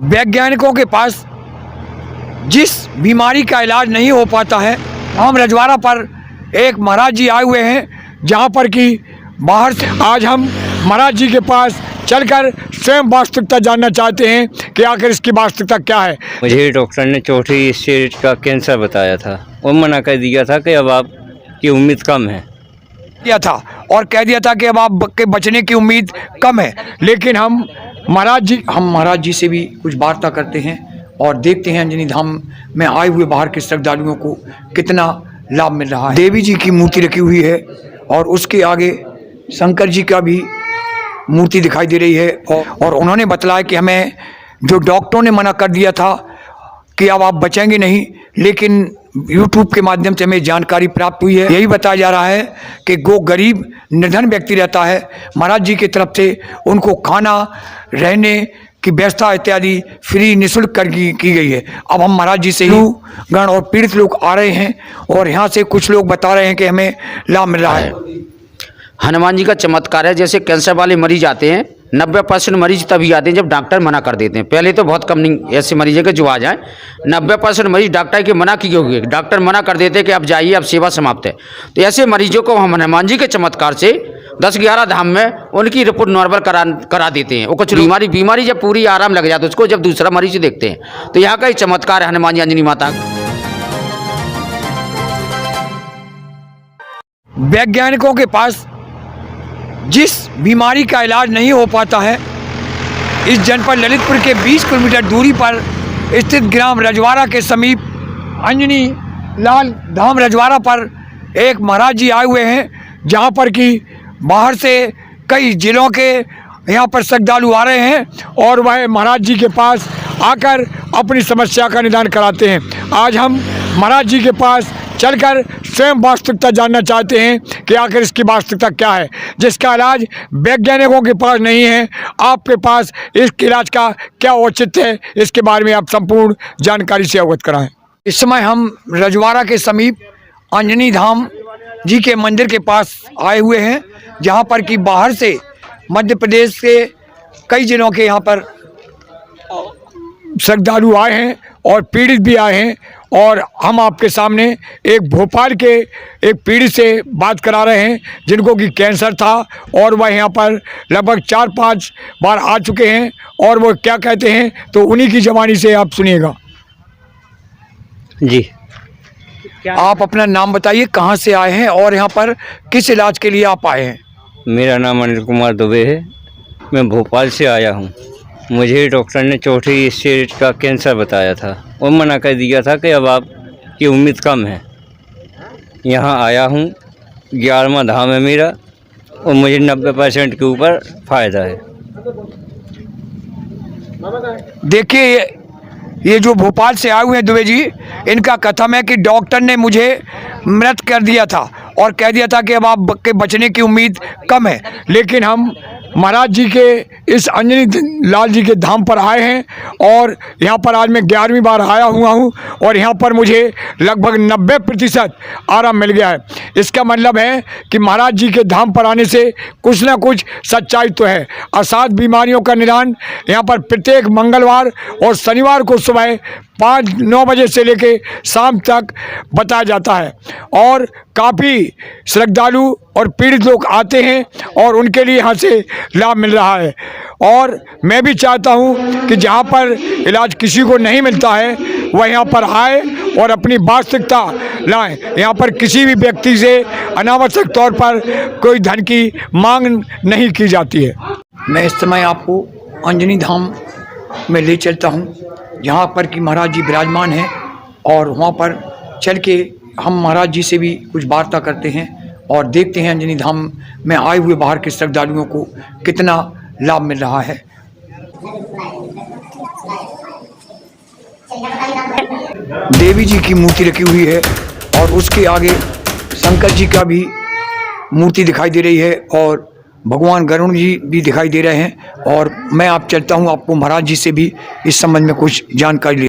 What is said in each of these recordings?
वैज्ञानिकों के पास जिस बीमारी का इलाज नहीं हो पाता है, हम रजवाड़ा पर एक महाराज जी आए हुए हैं जहां पर कि बाहर से आज हम महाराज जी के पास चलकर स्वयं वास्तविकता जानना चाहते हैं कि आखिर इसकी वास्तविकता क्या है। मुझे डॉक्टर ने चौथी स्टेज का कैंसर बताया था और मना कर दिया था कि अब आपकी उम्मीद कम है। किया था और कह दिया था कि अब आपके बचने की उम्मीद कम है, लेकिन हम महाराज जी से भी कुछ वार्ता करते हैं और देखते हैं अंजनी धाम में आए हुए बाहर के श्रद्धालुओं को कितना लाभ मिल रहा है। देवी जी की मूर्ति रखी हुई है और उसके आगे शंकर जी का भी मूर्ति दिखाई दे रही है और उन्होंने बतलाया कि हमें जो डॉक्टरों ने मना कर दिया था कि अब आप बचेंगे नहीं, लेकिन यूट्यूब के माध्यम से हमें जानकारी प्राप्त हुई है। यही बताया जा रहा है कि जो गरीब निर्धन व्यक्ति रहता है, महाराज जी की तरफ से उनको खाना, रहने की व्यवस्था इत्यादि फ्री निःशुल्क की गई है। अब हम महाराज जी से गण और पीड़ित लोग आ रहे हैं और यहाँ से कुछ लोग बता रहे हैं कि हमें लाभ मिल रहा है। हनुमान जी का चमत्कार है। जैसे कैंसर वाले मरीज आते हैं, 90% मरीज तभी आते हैं जब डॉक्टर मना कर देते हैं। पहले तो बहुत कम नहीं ऐसे मरीज है कि जो आ जाए। 90% मरीज डॉक्टर के मना किए हुए, डॉक्टर मना कर देते हैं कि आप जाइए, अब सेवा समाप्त है। तो ऐसे मरीजों को हम हनुमान जी के चमत्कार से 10-11 धाम में उनकी रिपोर्ट नॉर्मल करा देते हैं। वो कुछ बीमारी जब पूरी आराम लग जाता है उसको, जब दूसरा मरीज देखते हैं। तो यहाँ का ही चमत्कार है हनुमान जी अंजनी माता। वैज्ञानिकों के पास जिस बीमारी का इलाज नहीं हो पाता है, इस जनपद ललितपुर के 20 किलोमीटर दूरी पर स्थित ग्राम रजवाड़ा के समीप अंजनी लाल धाम रजवाड़ा पर एक महाराज जी आए हुए हैं जहां पर कि बाहर से कई जिलों के यहाँ पर श्रद्धालु आ रहे हैं और वह महाराज जी के पास आकर अपनी समस्या का निदान कराते हैं। आज हम महाराज जी के पास चलकर स्वयं वास्तविकता जानना चाहते हैं कि आखिर इसकी वास्तविकता क्या है, जिसका इलाज वैज्ञानिकों के पास नहीं है। आपके पास इस इलाज का क्या औचित्य है, इसके बारे में आप संपूर्ण जानकारी से अवगत कराएं। इस समय हम रजवाड़ा के समीप अंजनी धाम जी के मंदिर के पास आए हुए हैं जहां पर कि बाहर से मध्य प्रदेश के कई जिलों के यहाँ पर श्रद्धालु आए हैं और पीड़ित भी आए हैं। और हम आपके सामने एक भोपाल के एक पीड़ित से बात करा रहे हैं जिनको कि कैंसर था और वह यहाँ पर लगभग 4-5 बार आ चुके हैं और वो क्या कहते हैं तो उन्हीं की ज़बानी से आप सुनिएगा। जी, आप अपना नाम बताइए, कहाँ से आए हैं और यहाँ पर किस इलाज के लिए आप आए हैं? मेरा नाम अनिल कुमार दुबे है, मैं भोपाल से आया हूँ। मुझे डॉक्टर ने चौथी स्टेज का कैंसर बताया था और मना कर दिया था कि अब आपकी उम्मीद कम है। यहाँ आया हूँ, 11वां धाम है मेरा और मुझे 90% के ऊपर फ़ायदा है। देखिए, ये जो भोपाल से आए हुए हैं दुबे जी, इनका कथन है कि डॉक्टर ने मुझे मृत कर दिया था और कह दिया था कि अब आपके बचने की उम्मीद कम है, लेकिन हम महाराज जी के इस अंजनी लाल जी के धाम पर आए हैं और यहाँ पर आज मैं 11वीं बार आया हुआ हूँ और यहाँ पर मुझे लगभग 90% आराम मिल गया है। इसका मतलब है कि महाराज जी के धाम पर आने से कुछ ना कुछ सच्चाई तो है। असाध्य बीमारियों का निदान यहाँ पर प्रत्येक मंगलवार और शनिवार को सुबह 5-9 बजे से लेके शाम तक बताया जाता है और काफ़ी श्रद्धालु और पीड़ित लोग आते हैं और उनके लिए यहाँ से लाभ मिल रहा है। और मैं भी चाहता हूँ कि जहाँ पर इलाज किसी को नहीं मिलता है वह यहाँ पर आए और अपनी वास्तविकता लाएं। यहाँ पर किसी भी व्यक्ति से अनावश्यक तौर पर कोई धन की मांग नहीं की जाती है। मैं इस समय आपको अंजनी धाम में ले चलता हूँ जहाँ पर कि महाराज जी विराजमान हैं और वहाँ पर चल के हम महाराज जी से भी कुछ वार्ता करते हैं और देखते हैं अंजनी धाम में आए हुए बाहर के श्रद्धालुओं को कितना लाभ मिल रहा है। देवी जी की मूर्ति रखी हुई है और उसके आगे शंकर जी का भी मूर्ति दिखाई दे रही है और भगवान गरुण जी भी दिखाई दे रहे हैं। और मैं आप चलता हूँ, आपको महाराज जी से भी इस संबंध में कुछ जानकारी ले।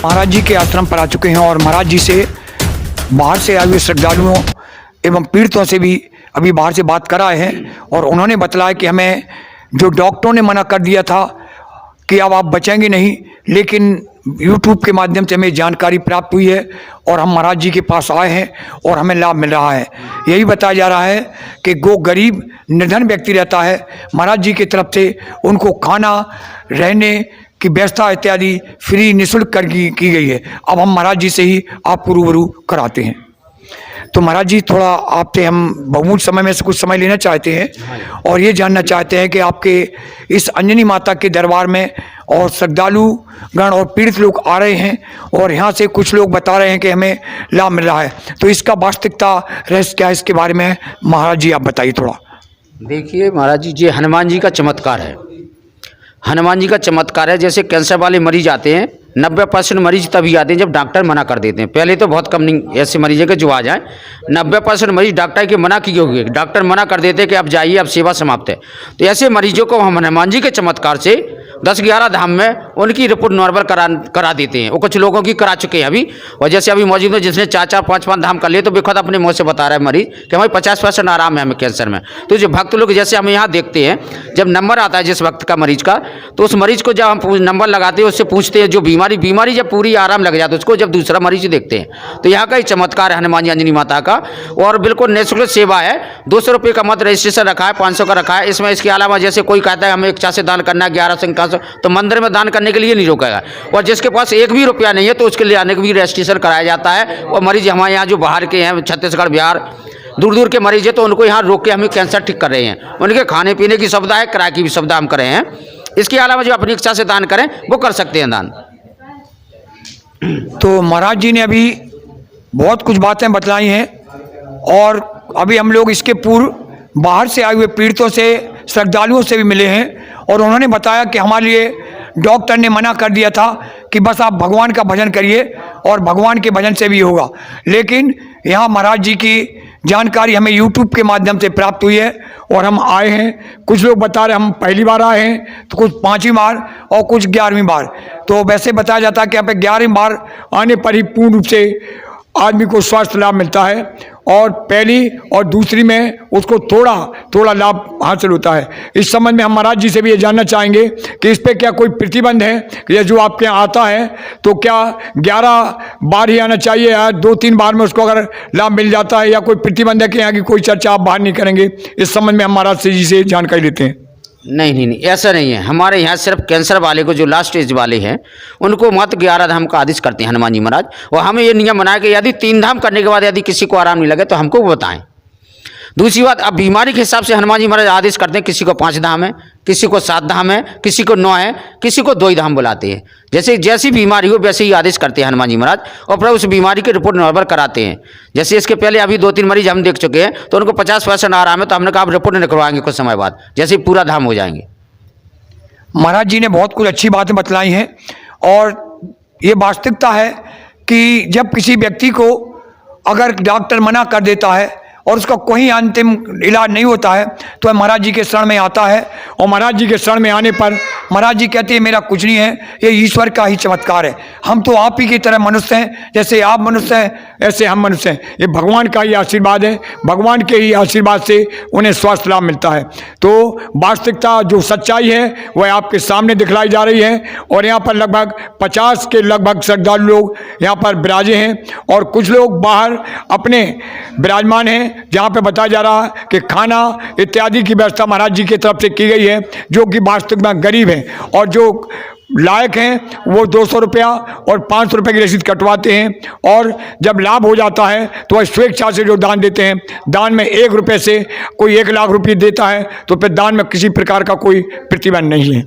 महाराज जी के आश्रम पर आ चुके हैं और महाराज जी से बाहर से आए हुए श्रद्धालुओं एवं पीड़ितों से भी अभी बाहर से बात कराए हैं और उन्होंने बतलाया कि हमें जो डॉक्टरों ने मना कर दिया था कि अब आप बचेंगे नहीं, लेकिन YouTube के माध्यम से हमें जानकारी प्राप्त हुई है और हम महाराज जी के पास आए हैं और हमें लाभ मिल रहा है। यही बताया जा रहा है कि जो गरीब निर्धन व्यक्ति रहता है, महाराज जी की तरफ से उनको खाना, रहने की व्यवस्था इत्यादि फ्री निःशुल्क की गई है। अब हम महाराज जी से ही आपको रूबरू कराते हैं। तो महाराज जी, थोड़ा आपसे हम बहुमूल्य समय में से कुछ समय लेना चाहते हैं और ये जानना चाहते हैं कि आपके इस अंजनी माता के दरबार में और श्रद्धालु गण और पीड़ित लोग आ रहे हैं और यहाँ से कुछ लोग बता रहे हैं कि हमें लाभ मिल रहा है, तो इसका वास्तविकता रहस्य क्या है, इसके बारे में महाराज जी आप बताइए थोड़ा। देखिए महाराज जी, ये हनुमान जी का चमत्कार है। हनुमान जी का चमत्कार है। जैसे कैंसर वाले मरीज आते हैं, 90% मरीज तभी आते हैं जब डॉक्टर मना कर देते हैं। पहले तो बहुत कम नहीं ऐसे मरीज है कि जो आ जाए। 90% मरीज डॉक्टर के मना की होगी, डॉक्टर मना कर देते हैं कि अब जाइए, अब सेवा समाप्त है। तो ऐसे मरीजों को हम हनुमान जी के चमत्कार से 10-11 धाम में उनकी रिपोर्ट नॉर्मल करा देते हैं। वो कुछ लोगों की करा चुके हैं अभी, और जैसे अभी मौजूद है जिसने 4-4, 5-5 धाम कर लिए, तो बेखुद अपने मुँह से बता रहा है मरीज कि हमारी 50% आराम है हमें कैंसर में। तो जो भक्त लोग जैसे हम यहाँ देखते हैं, जब नंबर आता है जिस वक्त का मरीज का, तो उस मरीज को जब हम नंबर लगाते हैं, उससे पूछते हैं जो बीमारी जब पूरी आराम लग जाता है उसको जब दूसरा मरीज देखते हैं। तो यहाँ का ही चमत्कार है हनुमान जी अंजनी माता का, और बिल्कुल निःशुल्क सेवा है। 200 रुपये का मत रजिस्ट्रेशन रखा है, 500 का रखा है। इसमें इसके अलावा जैसे कोई कहता है हमें इच्छा से दान करना है 11 संख्या से, तो मंदिर में दान करने के लिए नहीं रोकेगा। और जिसके पास एक भी रुपया नहीं है तो उसके लिए आने का भी रजिस्ट्रेशन कराया जाता है। और मरीज हमारे यहाँ जो बाहर के हैं, छत्तीसगढ़, बिहार, दूर दूर के मरीज है, तो उनको यहाँ रोक के हमें कैंसर ठीक कर रहे हैं। उनके खाने पीने की सुविधा है, किराए की भी सुविधा हम कर रहे हैं। इसके अलावा जो अपनी इच्छा से दान करें वो कर सकते हैं दान। तो महाराज जी ने अभी बहुत कुछ बातें बतलाई हैं और अभी हम लोग इसके पूर्व बाहर से आए हुए पीड़ितों से, श्रद्धालुओं से भी मिले हैं और उन्होंने बताया कि हमारे लिए डॉक्टर ने मना कर दिया था कि बस आप भगवान का भजन करिए और भगवान के भजन से भी होगा। लेकिन यहाँ महाराज जी की जानकारी हमें YouTube के माध्यम से प्राप्त हुई है और हम आए हैं। कुछ लोग बता रहे हम पहली बार आए हैं, तो कुछ 5वीं बार और कुछ 11वीं बार। तो वैसे बताया जाता है कि यहाँ पे 11वीं बार आने पर ही पूर्ण रूप से आदमी को स्वास्थ्य लाभ मिलता है और पहली और दूसरी में उसको थोड़ा लाभ हासिल होता है। इस संबंध में हम महाराज जी से भी ये जानना चाहेंगे कि इस पे क्या कोई प्रतिबंध है कि ये जो आपके यहाँ आता है तो क्या 11 बार ही आना चाहिए या 2-3 बार में उसको अगर लाभ मिल जाता है, या कोई प्रतिबंध है कि यहाँ की कोई चर्चा आप बाहर नहीं करेंगे? इस संबंध में हम महाराज जी से जानकारी लेते हैं। नहीं, ऐसा नहीं है। हमारे यहाँ सिर्फ कैंसर वाले को, जो लास्ट स्टेज वाले हैं, उनको मत 11 धाम का आदेश करते हैं हनुमान जी महाराज। और हमें ये नियम बनाया कि यदि 3 धाम करने के बाद यदि किसी को आराम नहीं लगे तो हमको बताएं। दूसरी बात, अब बीमारी के हिसाब से हनुमान जी महाराज आदेश करते हैं। किसी को 5 धाम है, किसी को 7 धाम है, किसी को 9 है, किसी को 2 ही धाम बुलाते हैं। जैसी बीमारी हो वैसे ही आदेश करते हैं हनुमान जी महाराज, और फिर उस बीमारी की रिपोर्ट नॉर्मल कराते हैं। जैसे इसके पहले अभी 2-3 मरीज हम देख चुके हैं, तो उनको 50% आराम है, तो हमने कहा आप रिपोर्ट निकलवाएंगे कुछ समय बाद, जैसे ही पूरा धाम हो जाएंगे। महाराज जी ने बहुत कुछ अच्छी बातें बतलाई हैं और ये वास्तविकता है कि जब किसी व्यक्ति को अगर डॉक्टर मना कर देता है और उसका कोई अंतिम इलाज नहीं होता है तो महाराज जी के शरण में आता है, और महाराज जी के शरण में आने पर महाराज जी कहते हैं मेरा कुछ नहीं है, ये ईश्वर का ही चमत्कार है। हम तो आप ही की तरह मनुष्य हैं, जैसे आप मनुष्य हैं ऐसे हम मनुष्य हैं। ये भगवान का ही आशीर्वाद है, भगवान के ही आशीर्वाद से उन्हें स्वास्थ्य लाभ मिलता है। तो वास्तविकता जो सच्चाई है वह आपके सामने दिखलाई जा रही है। और यहाँ पर लगभग 50 के लगभग श्रद्धालु लोग यहाँ पर विराजे हैं और कुछ लोग बाहर अपने विराजमान हैं, जहाँ पे बताया जा रहा है कि खाना इत्यादि की व्यवस्था महाराज जी की तरफ से की गई है। जो कि वास्तविक में गरीब हैं और जो लायक हैं वो 200 रुपया और 500 रुपये की रसीद कटवाते हैं, और जब लाभ हो जाता है तो वह स्वेच्छा से जो दान देते हैं, दान में 1 रुपये से कोई 1 लाख रुपये देता है, तो फिर दान में किसी प्रकार का कोई प्रतिबंध नहीं है।